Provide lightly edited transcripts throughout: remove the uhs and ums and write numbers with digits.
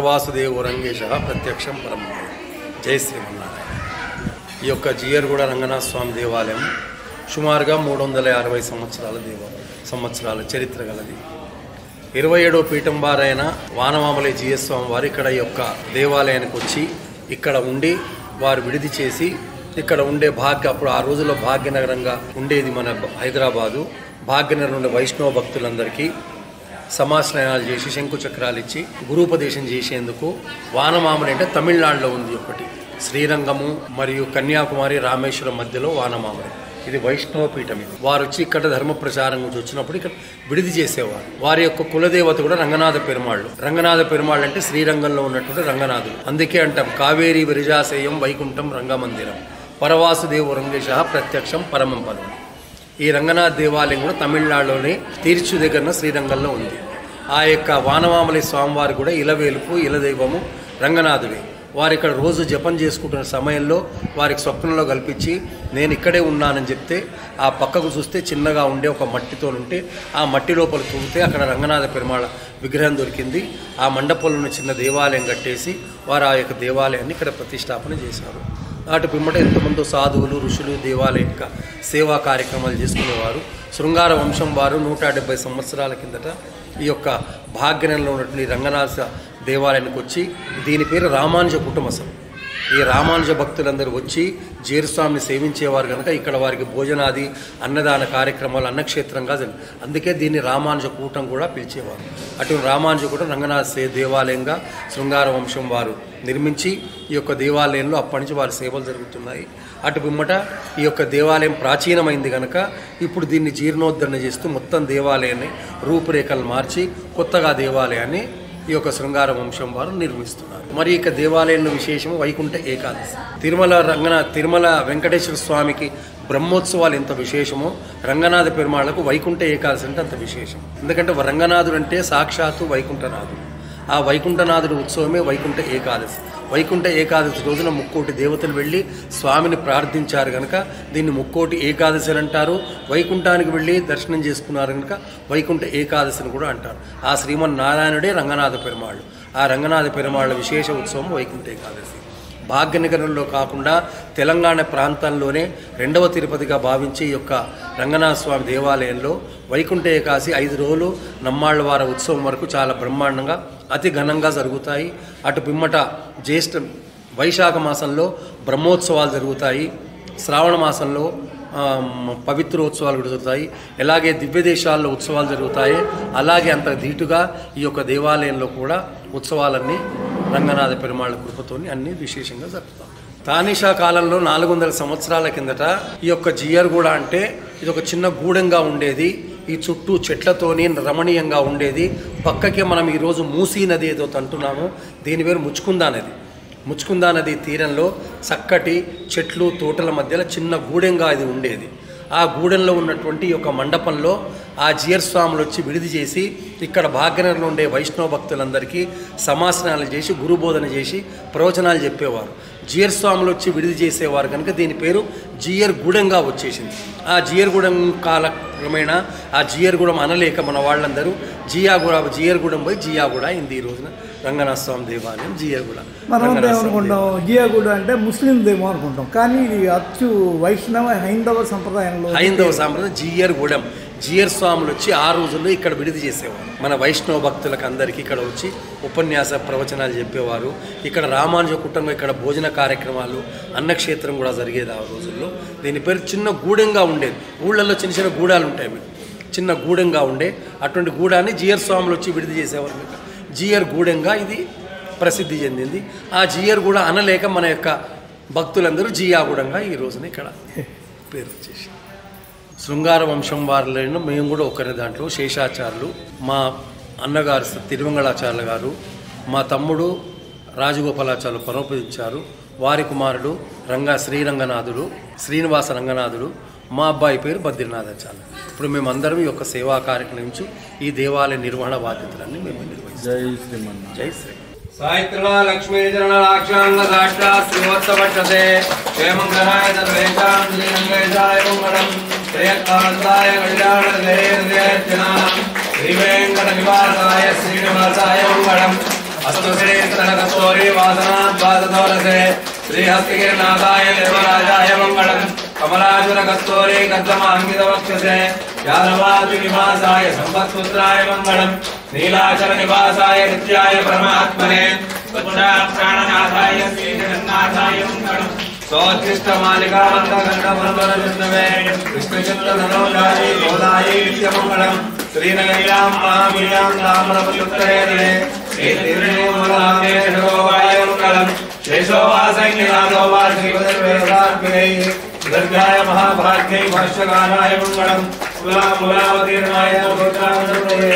పరవాసుదేవో రంగేశ ప్రత్యక్షం పరం. జై శ్రీమన్నారాయణ. ఈ యొక్క జియర్గూడ రంగనాథ స్వామి దేవాలయం సుమారుగా 360 సంవత్సరాల చరిత్ర గలది. 27వ పీఠం వారైన వానమామలై జిఎస్ స్వామి వారు ఇక్కడ ఈ యొక్క దేవాలయానికి వచ్చి ఇక్కడ ఉండి వారు విడిది చేసి ఇక్కడ ఉండే అప్పుడు ఆ రోజుల్లో భాగ్యనగరంగా ఉండేది మన హైదరాబాదు. భాగ్యనగరం ఉండే వైష్ణవ భక్తులందరికీ సమాశ్రయాలు చేసి శంకు చక్రాలు ఇచ్చి గురూపదేశం చేసేందుకు వానమామలి అంటే తమిళనాడులో ఉంది ఒకటి. శ్రీరంగము మరియు కన్యాకుమారి రామేశ్వరం మధ్యలో వానమామలి. ఇది వైష్ణవ పీఠం. వారు వచ్చి ఇక్కడ ధర్మ ప్రచారం గురించి వచ్చినప్పుడు ఇక్కడ విడిది చేసేవారు. వారి యొక్క కులదేవత కూడా రంగనాథ పెరుమాళ్ళు. రంగనాథ పెరుమాళ్ళు అంటే శ్రీరంగంలో ఉన్నటువంటి రంగనాథుడు. అందుకే అంటాం కావేరీ విరజాసేయం వైకుంఠం రంగమందిరం పరవాసుదేవ రంగేశ ప్రత్యక్షం పరమం పదం. ఈ రంగనాథ దేవాలయం కూడా తమిళనాడులోని తీర్చు దగ్గర శ్రీరంగంలో ఉంది. ఆ యొక్క వానమామలి స్వామివారు కూడా ఇలవేలుపు ఇలదైవము రంగనాథుడే. వారు ఇక్కడ రోజు జపం చేసుకుంటున్న సమయంలో వారికి స్వప్నంలో కల్పించి నేను ఇక్కడే ఉన్నానని చెప్తే ఆ పక్కకు చూస్తే చిన్నగా ఉండే ఒక మట్టితో ఉంటే ఆ మట్టి లోపల తూగితే అక్కడ రంగనాథ పెరుమాళ విగ్రహం దొరికింది. ఆ మండపంలో చిన్న దేవాలయం కట్టేసి వారు ఆ యొక్క దేవాలయాన్ని ఇక్కడ ప్రతిష్టాపన చేశారు. అటు పిమ్మట ఎంతమందో సాధువులు ఋషులు దేవాలయ యొక్క సేవా కార్యక్రమాలు చేసుకునేవారు. శృంగార వంశం వారు 170 సంవత్సరాల కిందట ఈ యొక్క భాగ్యనగరంలో ఉన్నటువంటి రంగనాథ దేవాలయానికి వచ్చి దీని పేరు రామానుజ కుటుంబం. ఈ రామానుజ భక్తులందరూ వచ్చి జీరస్వామిని సేవించేవారు కనుక ఇక్కడ వారికి భోజనాది అన్నదాన కార్యక్రమాలు అన్నక్షేత్రంగా అందుకే దీన్ని రామానుజ కూటం కూడా పిలిచేవారు. అటు రామానుజ కూటం రంగనాథ దేవాలయంగా శృంగార వంశం వారు నిర్మించి ఈ యొక్క దేవాలయంలో అప్పటి నుంచి వారి సేవలు జరుగుతున్నాయి. అటు పిమ్మట ఈ యొక్క దేవాలయం ప్రాచీనమైంది కనుక ఇప్పుడు దీన్ని జీర్ణోద్ధరణ చేస్తూ మొత్తం దేవాలయాన్ని రూపురేఖలు మార్చి కొత్తగా దేవాలయాన్ని ఈ యొక్క శృంగార వంశం వారు నిర్మిస్తున్నారు. మరి ఇక దేవాలయంలో విశేషము వైకుంఠ ఏకాదశి. తిరుమల వెంకటేశ్వర స్వామికి బ్రహ్మోత్సవాలు ఎంత విశేషమో రంగనాథ పెరుమాళ్లకు వైకుంఠ ఏకాదశి అంటే అంత విశేషం. ఎందుకంటే రంగనాథుడు అంటే సాక్షాత్తు వైకుంఠనాథుడు. ఆ వైకుంఠనాథుడి ఉత్సవమే వైకుంఠ ఏకాదశి. వైకుంఠ ఏకాదశి రోజున 3 దేవతలు వెళ్ళి స్వామిని ప్రార్థించారు కనుక దీన్ని 3 ఏకాదశి అని అంటారు. వైకుంఠానికి వెళ్ళి దర్శనం చేసుకున్నారు కనుక వైకుంఠ ఏకాదశిని కూడా అంటారు. ఆ శ్రీమన్నారాయణుడే రంగనాథ పెరుమాళ్ళు. ఆ రంగనాథ పెరుమాళ్ళ విశేష ఉత్సవం వైకుంఠ ఏకాదశి. భాగ్యనగరంలో కాకుండా తెలంగాణ ప్రాంతంలోనే 2వ తిరుపతిగా భావించి ఈ యొక్క రంగనాథ స్వామి దేవాలయంలో వైకుంఠ ఏకాదశి 5 రోజులు నమ్మాళ్ళ వార ఉత్సవం వరకు చాలా బ్రహ్మాండంగా అతి ఘనంగా జరుగుతాయి. అటు పిమ్మట వైశాఖ మాసంలో బ్రహ్మోత్సవాలు జరుగుతాయి. శ్రావణ మాసంలో పవిత్రోత్సవాలు కూడా జరుగుతాయి. అలాగే దివ్యదేశాల్లో ఉత్సవాలు జరుగుతాయి. అలాగే అంత ధీటుగా ఈ యొక్క దేవాలయంలో కూడా ఉత్సవాలన్నీ రంగనాథ పెరుమాళ్ళ కృపతోని అన్నీ విశేషంగా జరుగుతాయి. తానిషా కాలంలో 400 సంవత్సరాల కిందట ఈ యొక్క జియర్గూడ అంటే ఇది ఒక చిన్న గూడెంగా ఉండేది. ఈ చుట్టూ చెట్లతోని రమణీయంగా ఉండేది. పక్కకే మనం ఈరోజు మూసీ నది ఏదో అంటున్నాము, దీని పేరు ముచ్చుకుందా నది. ముచ్చుకుందా నది తీరంలో చక్కటి చెట్లు తోటల మధ్యలో చిన్న గూడెంగా ఇది ఉండేది. ఆ గూడెంలో ఉన్నటువంటి ఒక మండపంలో ఆ జియర్ స్వాములు వచ్చి విడిది చేసి ఇక్కడ భాగ్యనగరంలో ఉండే వైష్ణవ భక్తులందరికీ సమాసనాలు చేసి గురుబోధన చేసి ప్రవచనాలు చెప్పేవారు. జియర్ స్వాములు వచ్చి విడిది చేసేవారు కనుక దీని పేరు జియర్గూడెంగా వచ్చేసింది. ఆ జియర్గూడెం కాలక్రమేణా ఆ జియర్గూడెం అనలేక మన వాళ్ళందరూ జియర్గూడెం పోయి జియాగూడ అయింది. ఈ రోజున రంగనాథ స్వామి దేవాలయం జియర్గూడ. మనం ఏమనుకుంటాం, జియాగూడ అంటే ముస్లిం దేమో అనుకుంటాం, కానీ ఇది అచ్చు వైష్ణవ హైందవ సంప్రదాయంలో జియర్గూడెం. జియర్ స్వాములు వచ్చి ఆ రోజుల్లో ఇక్కడ విడిది చేసేవారు. మన వైష్ణవ భక్తులకు అందరికీ ఇక్కడ వచ్చి ఉపన్యాస ప్రవచనాలు చెప్పేవారు. ఇక్కడ రామానుజ కుటుంబం ఇక్కడ భోజన కార్యక్రమాలు అన్నక్షేత్రం కూడా జరిగేది ఆ రోజుల్లో. దీని పేరు చిన్న గూడెంగా ఉండేది. ఊళ్ళల్లో చిన్న చిన్న గూడాలు ఉంటాయి, చిన్న గూడెంగా ఉండే అటువంటి గూడాన్ని జియర్ స్వాములు వచ్చి విడిది చేసేవారు. జియర్గూడెంగా ఇది ప్రసిద్ధి చెందింది. ఆ జియర్గూడ అనలేక మన యొక్క భక్తులందరూ జియాగూడెంగా ఈ రోజున ఇక్కడ పేరు వచ్చేసి. శృంగార వంశం వారిలో మేము కూడా ఒకరి దాంట్లో శేషాచార్యులు, మా అన్నగారు తిరుమంగళాచార్యులు గారు, మా తమ్ముడు రాజగోపాలాచార్యులు పరోపదించారు. వారి కుమారుడు శ్రీరంగనాథుడు శ్రీనివాస రంగనాథుడు, మా అబ్బాయి పేరు బద్రీనాథాచార్యులు. ఇప్పుడు మేమందరం ఈ యొక్క సేవా కార్యక్రమం నుంచి ఈ దేవాలయ నిర్వహణ బాధ్యతలన్నీ మేము నిర్వహిస్తాం. జై శ్రీమన్నారాయణ. జై శ్రీ సాయిత్రణ లక్ష్మీ చరణ లాక్షాంగ సాక్షా శ్రీవత్సవక్షతే క్షేమంకరాయ సర్వేషాం శ్రీరంగేశాయ మంగళం శ్రేయకాంతాయ కళ్యాణదేర్దేర్జనాం శ్రీవేంకట నివాసాయ శ్రీనివాసాయ మంగళం अस्तु श्रीस्तनकस्तूरी वासनाद्वादतोरसे श्रीहस्तिगिरिनाथाय देवराजाय मङ्गलम् कमलाचुरकस्तूरी कर्दमाङ्गितवक्षसे यादवादिनिवासाय सम्पत्पुत्राय मङ्गलम् नीलाचलनिवासाय नित्याय परमात्मने प्राणनाथाय श्रीजगन्नाथाय मङ्गलम् सोत्कृष्टमालिकावन्तगण्डमनोरविष्णवे विष्णुचन्द्रधनोजायै गोदायै नित्यमङ्गलम् श्रीनगर्यां महावीर्यां ताम्रपत्युत्तरे श्रीतीर्णेमलाभे षडोवाय मङ्गलम् शेषोवासैन्यनाथो वा श्रीपतिर्वेदार्पिणैः दर्गाय महाभाग्यै भाष्यकाराय मङ्गलम् मूलावतीर्णाय गोत्रामणये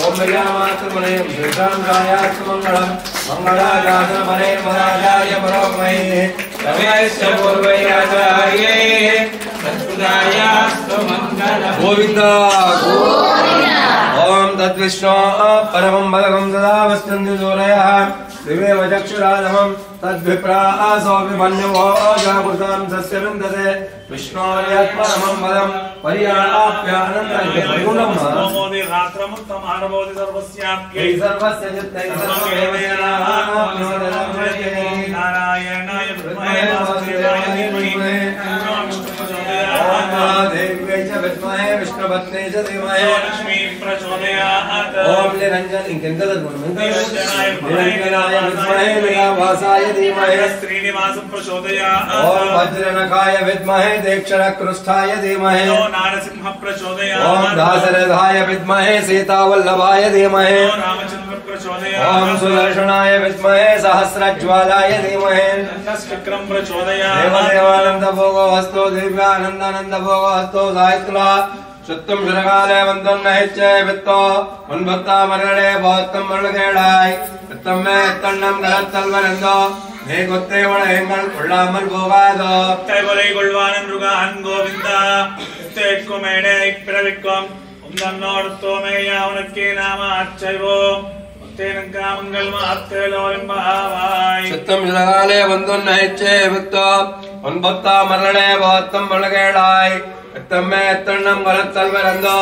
ओम मयामात्मने श्रीकान्तायात्मङ्गलम् मङ्गलाजातमने पराजाय परोमये रमेश्च पूर्वयाचार्ये सत्पुदायास्तु मङ्गलम् गोविन्द ओम तद्विष्णो परमं बलगं सदा वस्तन्ति सूरयः दिवेव चक्षुराधमं तद्विप्रासोऽभिमन्युवो जागृतां सस्यविन्दते विष्णोर्यत्परमं पदं पर्याप्यानन्तरं परिगुणं नमोदि रात्रमुत्तम आरभोदि सर्वस्याप्यै सर्वस्य चित्तैः सर्वमेवनाप्नोति नारायणाय विद्महे वासुदेवाय धीमहि देव्यै च विद्महे विष्णुपत्न्यै च धीमहि लक्ष्मी प्रचोदयात् ओम निरंजन निरंजनाय विद्महे वीरावासाय धीमहि श्रीनिवास प्रचोदयात् ओम वज्रनखाय विद्महे दक्षिणकृष्ठाय धीमहि नारसिंह प्रचोदयात् ओम दाशरथाय विद्महे सीतावल्लभाय धीमहि रामचंद्र प्रचोदयात् ओम सुदर्शनाय विद्महे सहस्रज्वालाय धीमहि नमस्कृतं प्रचोदयात् देवदेवानंद भोगो हस्तो दिव्यानंदानंद भोगो हस्तो साहित्वा सुत्तम शरकाले वंदन नहिच्चे वित्तो उन्भत्ता मरणे बहुत्तम मरणगेड़ाय वित्तम में तन्नम गलत तलवरंदो ने गोत्ते वणेंगल उल्लामल भोगादो तैवले गुल्वानन रुगान गोविंदा तेक्को मेडे इप्रविक्कम उन्दन्नोडतो में यावनक्के नाम अच्छैवो तेनंका मंगल महत्ते लोरिंबावाय सुत्तम शरकाले वंदन नहिच्चे वित्तो उन्भत्ता मरणे बहुत्तम मरणगेड़ाय तम्मे तन्नम गलत तलवरंदो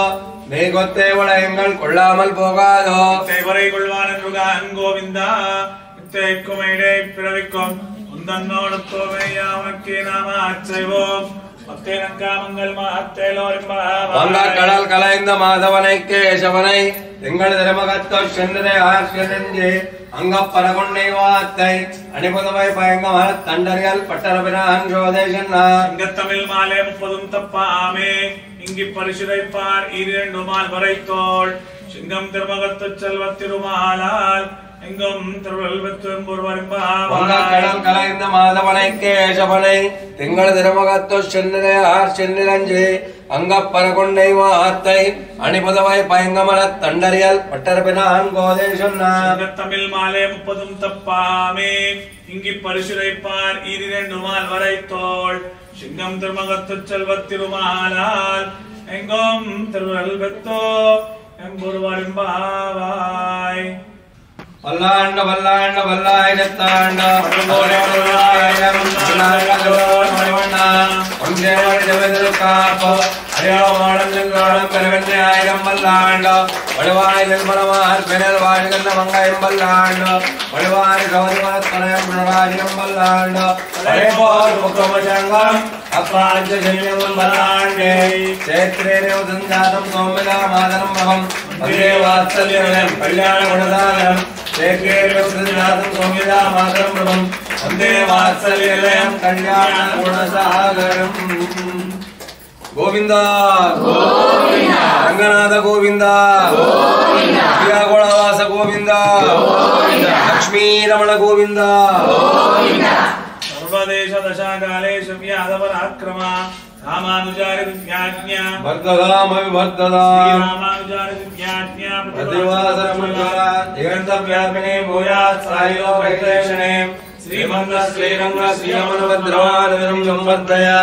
ने गोत्ते वणेंगल उल्लामल भोगादो तैवले गुल्वानन रुगान गोविंदा तेक्को मेडे इप्रविक्कम उन्दन्नोडतो में यावनक्के नाम अच्छैवो तेनंका मंगल महत्ते लोरिंबावाय वंगा कडल कलाइंद माधवनै केशवनै तिंगळ धर्मगत्तो चंद्रे आश्रयंजे अंग परगొండై వాత్తై అనిపదమై పయంగమర తండరియల్ పట్టరబినాన్ జోదేశన్న ఇంగతమిల్ మాలే ముప్పదుం తప్పామే ఇంగి పరిశురైపార్ ఈరెండు మాల్ వరైతోల్ సింగం ధర్మగత్తో చల్వత్తిరుమాలాల్ எங்கும் திருவள்ளுவத்தும் ஒருவரிம்பாவாய் வங்கா கடல் கலைந்த மாதவனை கேசவனை திங்கள் திருமகத்தோ சென்னிலே ஆர் சென்னிலஞ்சே அங்க பரகொண்டை வார்த்தை அணிபதவாய் பயங்கமர தண்டறியல் பட்டரபினான் கோதேசன்னா தமிழ் மாலே முப்பதும் தப்பாமே இங்கி பரிசுரைப்பார் ஈரிரண்டு மால் வரைத்தோள் சிங்கம் திருமகத்து செல்வத்திருமாலால் எங்கும் திருவள்ளுவத்தோ எம்பொருவரிம்பாவாய் வல்லாண்ட வல்லாண்ட வல்லாய் ஜத்தாண்ட மறுபோலே வல்லாயம் வல்லாண்டலோன் மணிவண்ணா ஒன்றேவடி ஜெவதில் காப்போ அரியோ மாடஞ்சங்காலம் பெருவெண்ணை ஆயிரம் வல்லாண்ட வடுவாய் நிர்மலமார் பெணல் வாழ்கின்ற மங்காயம் வல்லாண்ட வடுவாய் கௌரிமரத் தனயம் பிரணராஜியம் வல்லாண்ட வளைபோர் முக்கமஜங்கம் அப்பாஞ்ச ஜெயம் வல்லாண்டே சேத்ரேனே உதஞ்சாதம் சோமிதா மாதரம் மகம் வந்தே வாத்சல்யம் கல்யாண குணதானம் சோமிதா மாதரம் பிரபம் வந்தே வாத்சல்யம் கல்யாண குணசாகரம் கோவிந்தா ரங்கநாத கோவிந்தா கோளவாச கோவிந்தா லக்ஷ்மீ ரமண கோவிந்தா சர்வதேச தசாகாலேஷு வியாதபராக்ரம ராமானுஜாரி வித்யாஜ்ஞா வர்ததாம் அவிவர்ததாம் ராமானுஜாரி வித்யாஜ்ஞா பிரதிவாசரமண்டலா திகந்தவ்யாபினே பூயாத் சாயோ வைக்லேஷனே श्रीमन्द श्रीरंग श्रीमनुभद्रवानुदिनं संवर्धया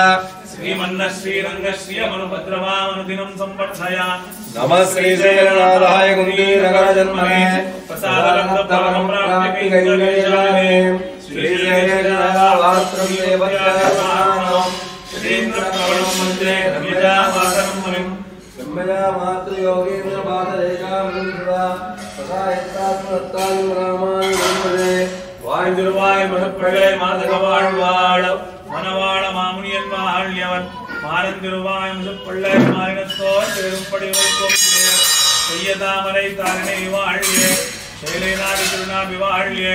श्रीमन्द श्रीरंग श्रीमनुभद्रवानुदिनं संवर्धया नमः श्रीशैलनाथाय कुन्दीनगर जन्मने प्रसादरत्नपरं प्राप्ति कैवल्यजाने श्रीशैलनाथावात्रं देवत्यानो श्रीन्द्रप्रवणं मन्त्रे रम्यजा वासनं मुनिं मया मातृयोगेन्द्र पादरेखामृतदा तथा यत्तात्मत्तायु रामाय वन्दे வாய்திருவாய் மதுப்பிரகை மாதகவாழ்வாழ மணவாழ மாமுனியன் வாழியவன் மாறந்திருவாய் முதுப்பிள்ளை மாறினத்தோர் பெரும்படி வைக்கும் செய்யதாமரை தாரணை வாழியே செயலை நாடி திருநாபி வாழியே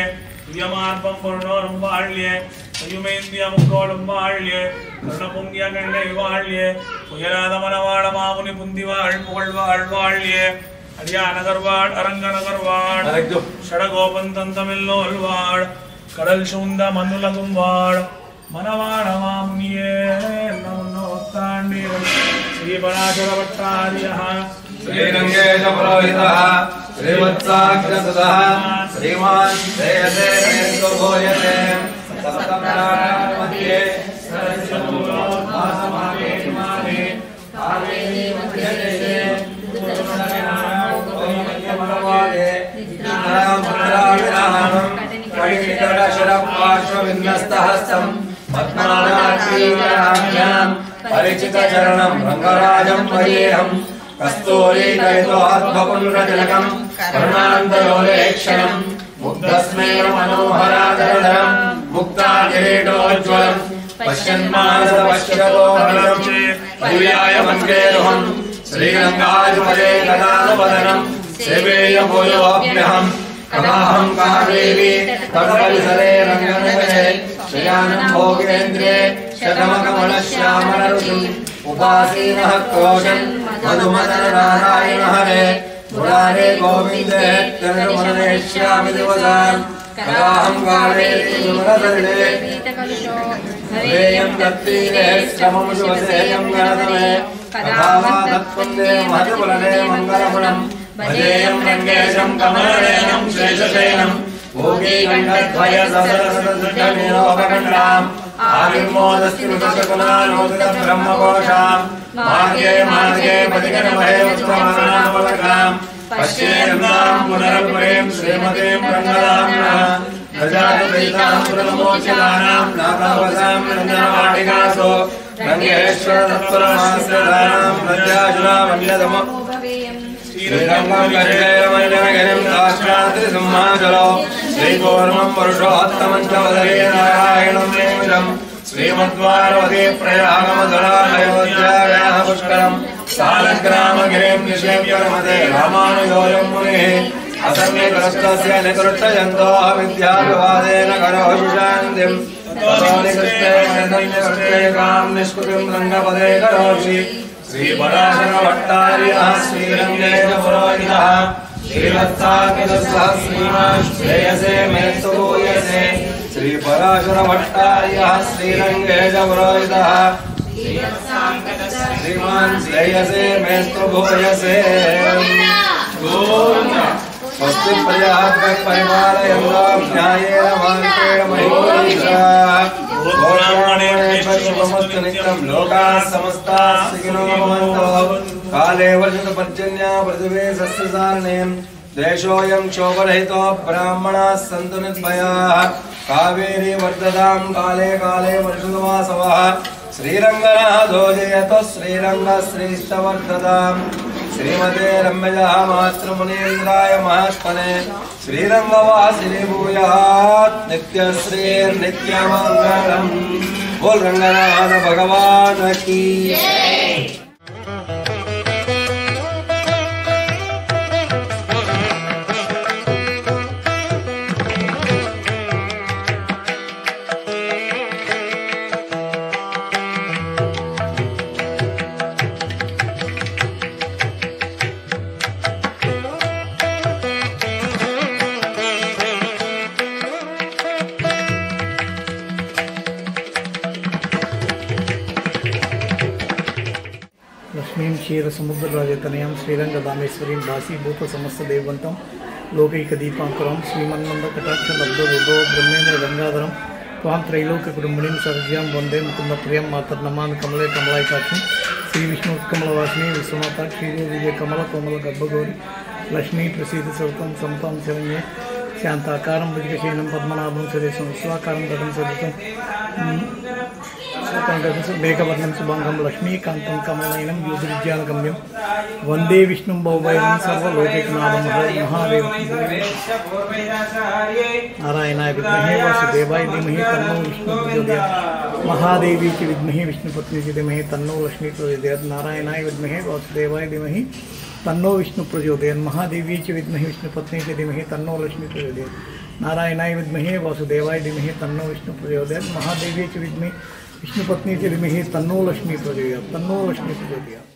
உயமார்பம் பொருணோரும் வாழியே செய்யுமேந்திய முக்கோளும் வாழியே கருண பொங்கிய கண்ணை வாழியே உயராத மணவாழ மாமுனி புந்தி வாழ் புகழ் வாழ்வாழியே அடியா நகர்வாள் அரங்க நகர்வாள் ஷடகோபன் தந்தமில்லோல் வாழ் கடல் சூழ்ந்த மண்ணுலகும் வாழ் மனவாழ மாமுனியே நோத்தாண்டீரம் ஸ்ரீபராசரவட்டாரிய ஸ்ரீரங்கேஷ புரோஹிதः ஸ்ரீவத்சாக்ஷசுதः ஸ்ரீமான் ஸ்ரேயசே நேத்ரோயசே சப்தப்ராணாமத்யே சரஸ்வதோ ஆசமானே மானே ஆவேனி மத்யதே परिचितचरणं रंगराजं वयेहं कस्तूरीकलितोऽद्भपुण्ड्रतिलकं करुणान्तलोलेक्षणं मुग्धस्मेर मनोहराधरधरं मुक्ताकिरीटोज्ज्वलं पश्यन्मानसपश्यतोहरं दिव्याय मन्त्रेरुहं श्रीरङ्गाधिपते गदानुवदनं सेवेय भूयोऽप्यहम् कदाहं कावेरी तत्परिसरे रङ्गनगरे शयानं भोगेन्द्रे शतमकमलश्यामलरुचिम् उपासीनः क्रोशन् मधुमदननारायण हरे मुरारे गोविन्दे चन्द्रमननेष्यामि दिवसान् कदाहं कावेरी विमलसलिले हरेयं तत्तीरे श्रमं शुभसेयं गणतमे कदा वा तत्पुण्ये महत्फलने मङ्गलफलम् भजेयं रङ्गेशं कमलनयनं शेषशयनं भोगीकण्ठद्वयसहस्रसदृशनिरोगकण्डाम् आविर्मोदस्तिमुतशकुलानोदितब्रह्मकोशाम् मार्गे मार्गे पथिकनमहे उत्तमानामलकाम् पश्येन्नां पुनरपरें श्रीमतीं रङ्गदाम्नः प्रजापतितां पुनर्मोचनानां नागावसां रञ्जनवाटिकासु रङ्गेश्वरतत्परमास्यदानां प्रत्याजुरामन्यतमो श्रीरङ्गं गजैरमण्डनगिरिं दाक्षात्रिसिंहाचलो श्रीकूर्मं पुरुषोत्तमं च वदये नारायणं नेमिदं श्रीमद्वारवती प्रयागमधुरायोध्यायाः पुष्करं सालग्रामगिरिं निषेव्य रमते रामानुजोऽयं मुनिः असम्यकस्तस्य निकृष्टयन्तो विद्याविवादेन करोषि शान्तिं ततोनिकृष्टेकां निष्कृतिं रङ्गपदे करोषि श्रीपराशरभट्टार्यः श्रीरङ्गेश पुरोहितः श्रीवत्साकिलसः श्रीमान् श्रेयसे मेस्तु भूयसे श्रीपराशरभट्टार्यः श्रीरङ्गेश पुरोहितः श्रीमान् श्रेयसे मेस्तु भूयसे स्वस्ति प्रजाभ्यः परिपालयन्तो न्यायेन मार्गेण महीषा नित्यं लोकाः समस्ताः सुखिनो भवन्तु काले वर्षतु पर्जन्या पृथिवी सस्यसारिणी देशोऽयं क्षोभरहितो ब्राह्मणाः सन्तु निर्भयाः कावेरी वर्धतां काले काले वर्षतु वासवः श्रीरङ्गनाथो जयतु श्रीरङ्गश्रीष्टवर्धताम् श्रीमते रम्यजः मातृमुनीन्द्राय महात्मने श्रीरङ्गवासिनी भूयात् नित्यश्रीर्नित्यमङ्गलम् बोल रंगनाथ भगवान की लक्ष्मीं क्षीरसमुद्रराजतनयं श्रीरङ्गदामेश्वरीं दासीभूत समस्तदेवन्तं लोकैकदीपाङ्कुरं श्रीमन्मन्दकटाक्षलब्धविभो ब्रह्मेन्द्र गंगाधरं त्वां त्रैलोक्यकुटुम्बिनीं सरज्ञां वन्दे मुकुन्दप्रियं मातर्नमामि कमले कमलायकाक्षं श्रीविष्णुकमलवासिनी विश्वमाता क्षीरविजय कमलकोमलगर्भगौरी लक्ष्मी प्रसीद सर्वं समतां शरण्ये शान्ताकारं भुजगशयनं पद्मनाभं सुरेशं स्वाकारं घटं सदृशं మేఘవర్ణం శుభాంగం లక్ష్మీకాంతం కమలనయనం యోగిజ్ఞానగమ్యం వందే విష్ణుం భవభైరం సర్వలోకైకనాథం మహాదేవ నారాయణాయ విద్మహే వాసుదేవాయ ధీమహి తన్నో విష్ణు ప్రచోదయాత్ महादेवी की विद्महे विष्णुपत्नी की धीमहि तन्नो लक्ष्मी प्रचोदयात् नारायणाय विद्महे वासुदेवाय धीमहि तन्नो विष्णु प्रचोदयात् महादेवी की विद्महे विष्णुपत्नी की धीमहि तन्नो लक्ष्मी प्रचोदयात् नारायणाय विद्महे वासुदेवाय धीमहि तन्नो विष्णु प्रचोदयात् महादेवी की विद्महे विष्णुपत्नी की धीमहि तन्नो लक्ष्मी प्रचोदयात्